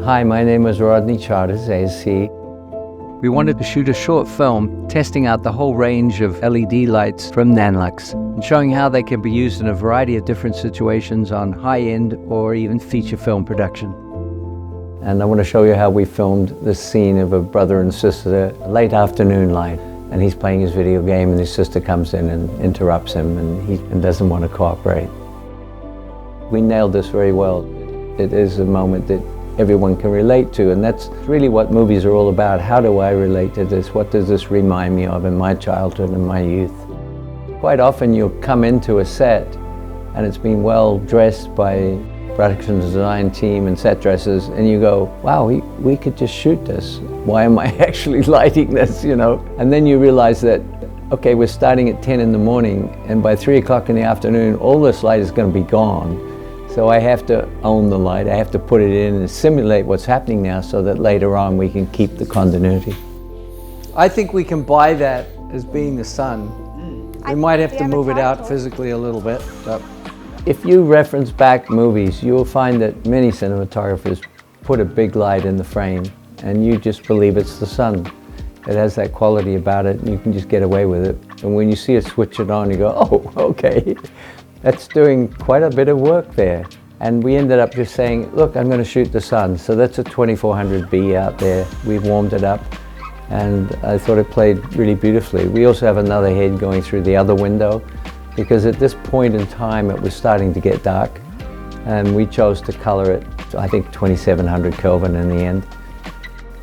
Hi, my name is Rodney Charters ASC. We wanted to shoot a short film testing out the whole range of LED lights from NANLUX and showing how they can be used in a variety of different situations on high-end or even feature film production. And I want to show you how we filmed this scene of a brother and sister, late afternoon light. And he's playing his video game and his sister comes in and interrupts him and doesn't want to cooperate. We nailed this very well. It is a moment that everyone can relate to, and that's really what movies are all about. How do I relate to this? What does this remind me of in my childhood and my youth? Quite often you'll come into a set and it's been well dressed by production design team and set dressers, and you go, wow, we could just shoot this. Why am I actually lighting this, you know? And then you realize that, okay, we're starting at 10 in the morning, and by 3 o'clock in the afternoon, all this light is going to be gone. So I have to own the light, I have to put it in and simulate what's happening now so that later on we can keep the continuity. I think we can buy that as being the sun. We might have to move it out physically a little bit. But if you reference back movies, you'll find that many cinematographers put a big light in the frame and you just believe it's the sun. It has that quality about it and you can just get away with it. And when you see it switch it on, you go, oh, okay. That's doing quite a bit of work there. And we ended up just saying, look, I'm going to shoot the sun. So that's a 2400B out there. We've warmed it up and I thought it played really beautifully. We also have another head going through the other window because at this point in time it was starting to get dark and we chose to color it, I think 2700 Kelvin in the end.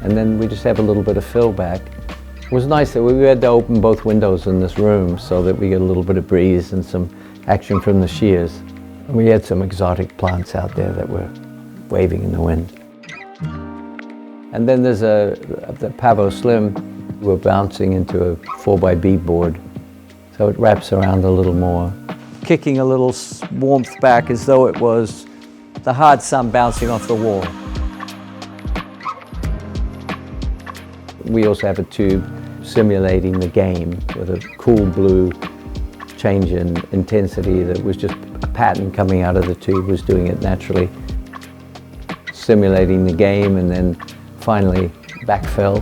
And then we just have a little bit of fill back. It was nice that we had to open both windows in this room so that we get a little bit of breeze and some action from the shears. We had some exotic plants out there that were waving in the wind. And then there's the PavoSlim. We're bouncing into a 4x board, so it wraps around a little more, kicking a little warmth back as though it was the hard sun bouncing off the wall. We also have a tube simulating the game with a cool blue change in intensity that was just a pattern coming out of the tube, was doing it naturally. Simulating the game and then finally backfill.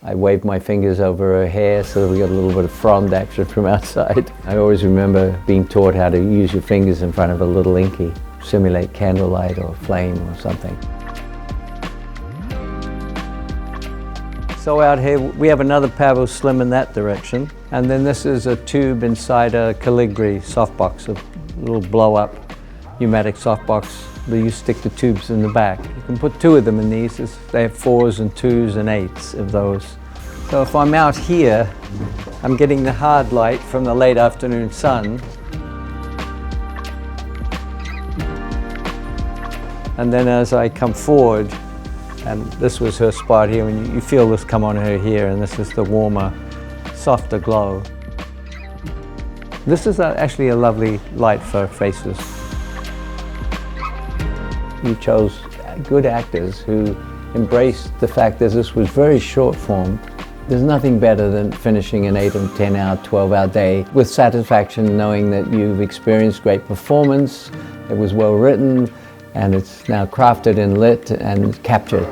I waved my fingers over her hair so that we got a little bit of frond action from outside. I always remember being taught how to use your fingers in front of a little inky, simulate candlelight or flame or something. So out here we have another PavoSlim in that direction, and then this is a tube inside a Calibri softbox, a little blow-up pneumatic softbox where you stick the tubes in the back. You can put 2 of them in these. They have 4s and 2s and 8s of those. So if I'm out here, I'm getting the hard light from the late afternoon sun. And then as I come forward, and this was her spot here, and you feel this come on her here, and this is the warmer, softer glow. This is actually a lovely light for faces. You chose good actors who embraced the fact that this was very short form. There's nothing better than finishing an 8 or 10 hour, 12 hour day with satisfaction knowing that you've experienced great performance, it was well written, and it's now crafted and lit and captured.